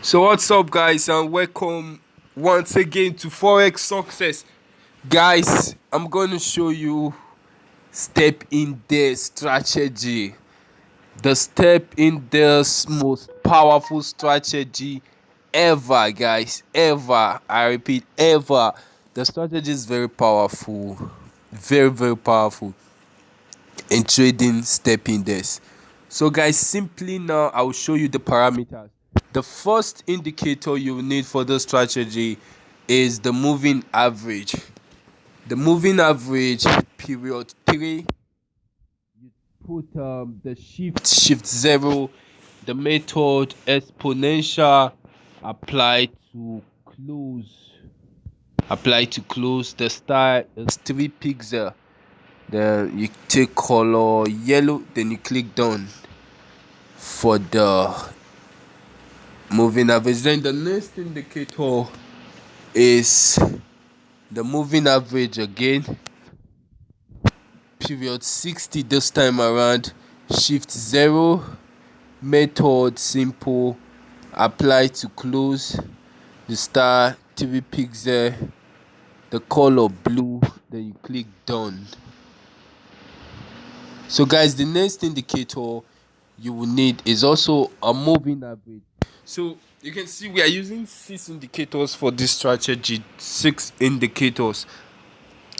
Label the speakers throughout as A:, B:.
A: So what's up, guys, and welcome once again to Forex Success. Guys, I'm going to show you step in the strategy. The step in the most powerful strategy ever, guys. Ever. I repeat, ever. The strategy is very powerful. Very, very powerful in trading step in this. So guys, simply now I will show you the parameters. The first indicator you need for the strategy is the moving average. The moving average period 3, you put the shift 0, the method exponential, close apply to close. The style is 3 pixel. Then you take color yellow, then you click done for the moving average. Then the next indicator is the moving average again, period 60 this time around, shift 0, method simple, apply to close, the star 3 pixel, the color blue, then you click done. So guys, the next indicator you will need is also a moving average. So you can see we are using 6 indicators for this strategy. 6 indicators.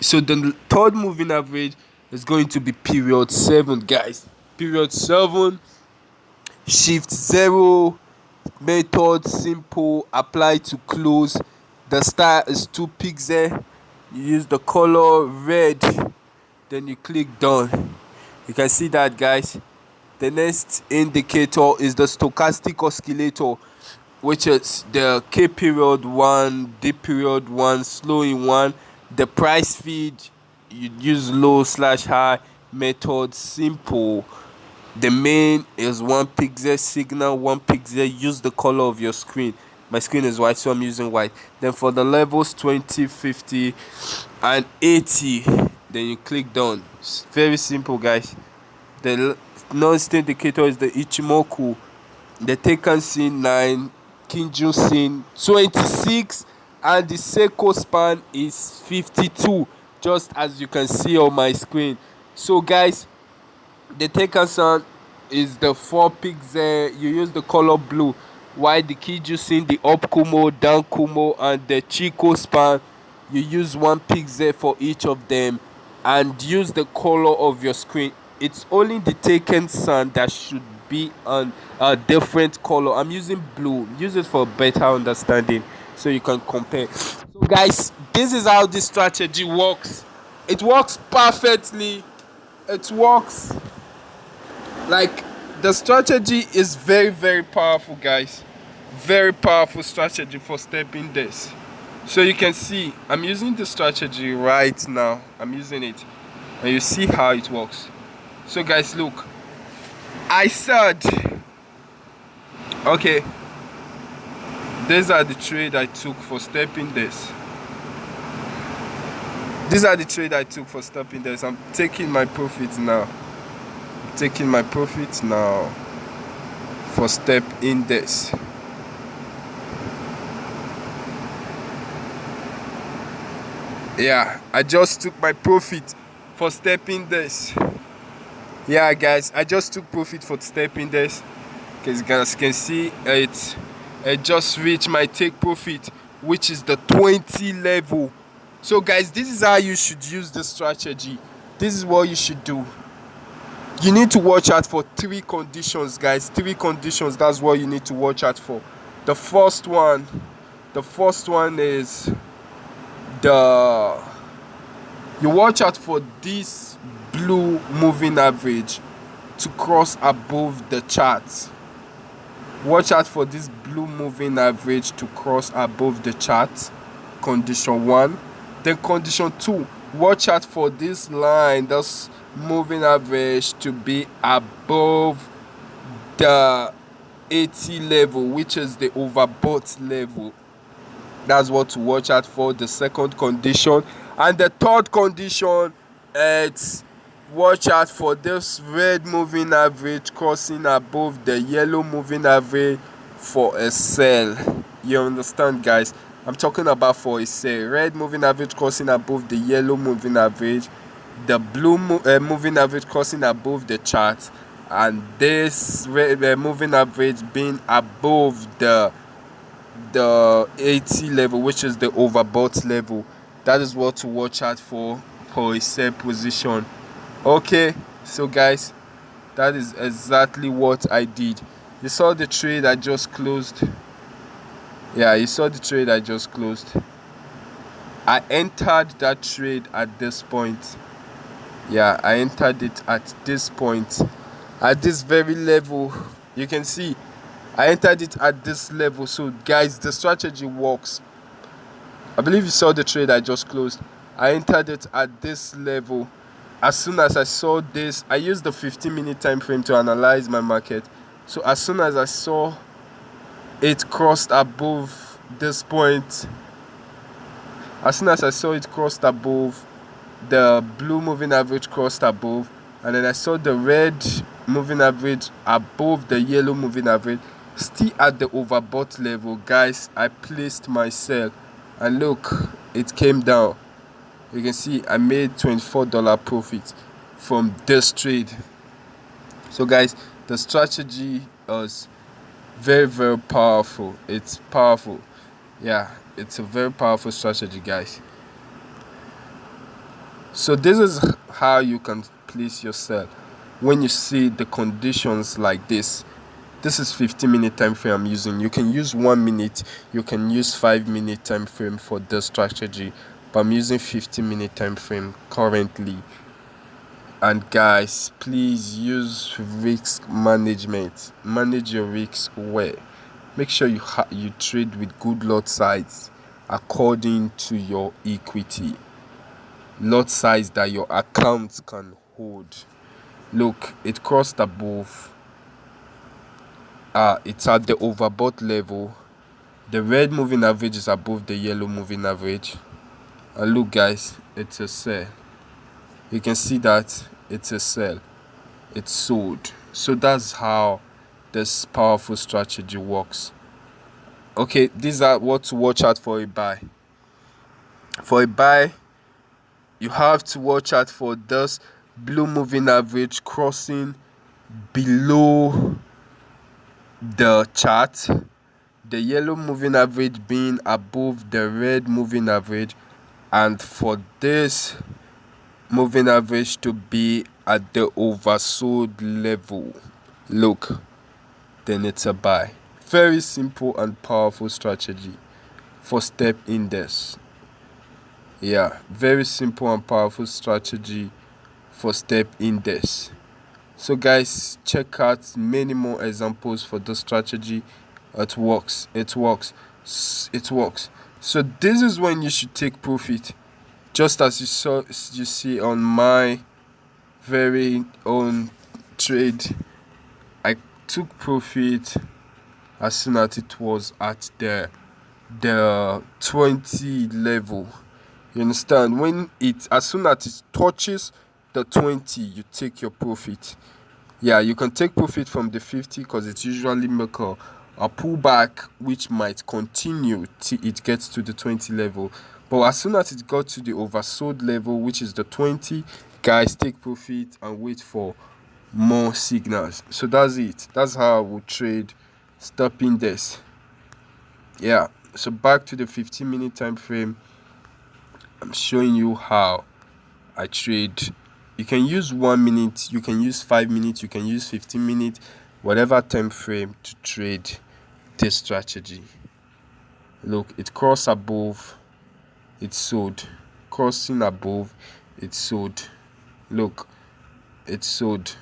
A: So the third moving average is going to be period 7, guys. Period 7, shift 0, method simple, apply to close. The style is 2 pixel. You use the color red, then you click done. You can see that, guys. The next indicator is the stochastic oscillator, which is the K period 1, D period 1, slow in 1. The price feed, you use low/high, method simple. The main is 1 pixel, signal 1 pixel. Use the color of your screen. My screen is white, so I'm using white. Then for the levels 20, 50, and 80, then you click done. It's very simple, guys. The next indicator is the Ichimoku. The Taken scene 9, Kinju scene 26, and the Seiko span is 52, just as you can see on my screen. So guys, the Taken scene is the 4 pixel. You use the color blue, while the Kinju scene, the up Kumo, down Kumo, and the Chico span, you use 1 pixel for each of them, and use the color of your screen. It's only the Taken sun that should be on a different color. I'm using blue. Use it for better understanding so you can compare. So guys, this is how this strategy works. It works perfectly. It works like, the strategy is very, very powerful, guys. Very powerful strategy for stepping this. So you can see I'm using the strategy right now. I'm using it, and you see how it works. So guys, look, I said, okay, these are the trade I took for stepping this. These are the trade I took for stepping this. I'm taking my profits now. For step in this. Yeah, I just took my profit for stepping this. Yeah, guys, I just took profit for stepping this. Because you guys can see it just reached my take profit, which is the 20 level. So guys, this is how you should use the strategy. This is what you should do. You need to watch out for 3 conditions, guys. 3 conditions, that's what you need to watch out for. The first one is you watch out for this blue moving average to cross above the chart. Watch out for this blue moving average to cross above the chart. Condition 1. Then condition 2, watch out for this line, this moving average, to be above the 80 level, which is the overbought level. That's what to watch out for. The second condition. And the third condition, it's watch out for this red moving average crossing above the yellow moving average for a sell. You understand, guys? I'm talking about for a sell. Red moving average crossing above the yellow moving average, the blue moving average crossing above the chart, and this red moving average being above the 80 level, which is the overbought level. That is what to watch out for a sell position. Okay, so guys, that is exactly what I did. You saw the trade I just closed. Yeah, you saw the trade I just closed. I entered that trade at this point. Yeah, I entered it at this point, at this very level. You can see I entered it at this level. So guys, the strategy works. I believe you saw the trade I just closed. I entered it at this level. As soon as I saw this, I used the 15-minute time frame to analyze my market. So as soon as I saw it crossed above this point, as soon as I saw it crossed above, the blue moving average crossed above, and then I saw the red moving average above the yellow moving average, still at the overbought level, guys, I placed my sell, and look, it came down. You can see I made $24 profit from this trade. So guys, the strategy is very, very powerful. It's powerful. Yeah, it's a very powerful strategy, guys. So this is how you can place your sell when you see the conditions like this. This is 15-minute time frame I'm using. You can use 1 minute, you can use 5-minute time frame for this strategy, but I'm using 15-minute time frame currently. And guys, please use risk management. Manage your risk well. Make sure you trade with good lot size according to your equity. Lot size that your account can hold. Look, it crossed above. It's at the overbought level. The red moving average is above the yellow moving average. And look, guys, it's a sell. You can see that it's a sell. It's sold. So that's how this powerful strategy works. Okay, these are what to watch out for a buy. For a buy, you have to watch out for this blue moving average crossing below the chart, the yellow moving average being above the red moving average, and for this moving average to be at the oversold level. Look, then it's a buy. Very simple and powerful strategy for step index. Yeah, very simple and powerful strategy for step index. So guys, check out many more examples for the strategy. It works. It works. It works. So this is when you should take profit, just as you see on my very own trade. I took profit as soon as it was at the 20 level. You understand? When as soon as it touches the 20, you take your profit. Yeah, you can take profit from the 50 because it's usually make a pullback which might continue till it gets to the 20 level. But as soon as it got to the oversold level, which is the 20, guys, take profit and wait for more signals. So that's it. That's how I would trade stop index. Yeah, so back to the 15-minute time frame. I'm showing you how I trade. You can use 1 minute, you can use 5 minutes, you can use 15 minutes, whatever time frame to trade this strategy. Look, it crossed above, it's sold. Crossing above, it's sold. Look, it's sold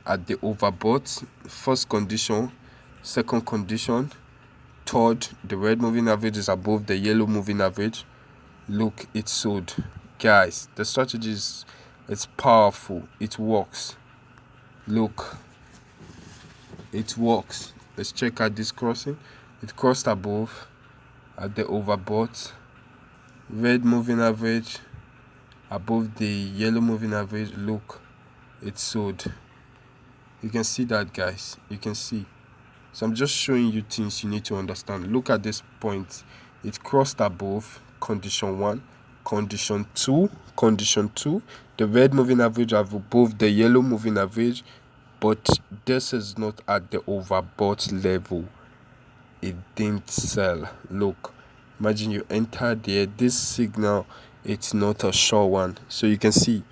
A: at the overbought. First condition, second condition, third, the red moving average is above the yellow moving average. Look, it's sold. Guys, the strategy it's powerful. It works. Look, it works. Let's check out this crossing. It crossed above at the overbought. Red moving average above the yellow moving average. Look, it's sold. You can see that, guys. You can see So I'm just showing you things you need to understand. Look at this point. It crossed above condition 1, condition 2, condition 2. The red moving average have above the yellow moving average, but this is not at the overbought level. It didn't sell. Look, imagine you enter there. This signal, it's not a sure one. So you can see.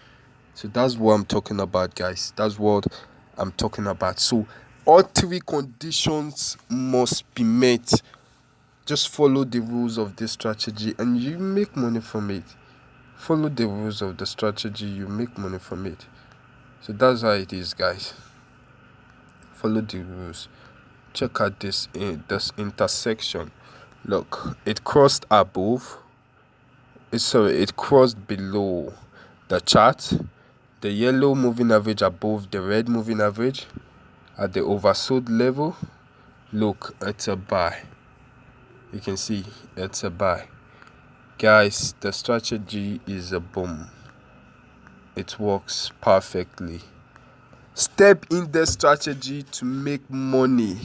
A: So that's what I'm talking about, guys. That's what I'm talking about. So all three conditions must be met. Just follow the rules of this strategy and you make money from it. Follow the rules of the strategy, you make money from it. So that's how it is, guys. Follow the rules. Check out this intersection. Look, it crossed above. It crossed below the chart. The yellow moving average above the red moving average at the oversold level. Look, it's a buy. You can see it's a buy. Guys, the strategy is a boom. It works perfectly. Step in the strategy to make money.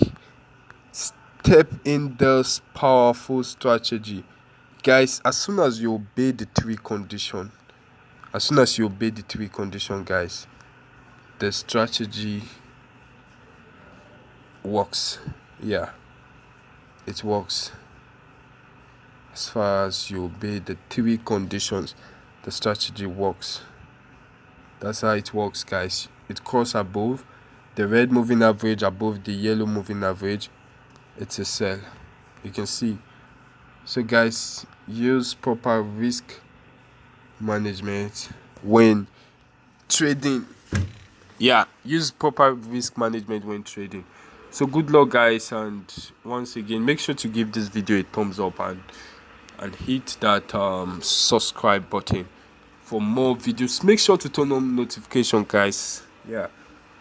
A: Step in this powerful strategy. Guys, as soon as you obey the three conditions, guys, the strategy works. Yeah, it works. As far as you obey the three conditions, the strategy works. That's how it works, guys. It crosses above the red moving average, above the yellow moving average. It's a sell. You can see. So guys, use proper risk management when trading. Yeah, use proper risk management when trading. So good luck, guys, and once again, make sure to give this video a thumbs up and hit that subscribe button for more videos. Make sure to turn on notification, guys. Yeah,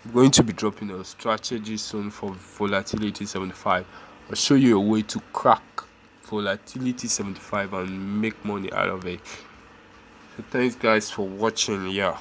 A: I'm going to be dropping a strategy soon for Volatility 75. I'll show you a way to crack Volatility 75 and make money out of it. So thanks, guys, for watching. Yeah.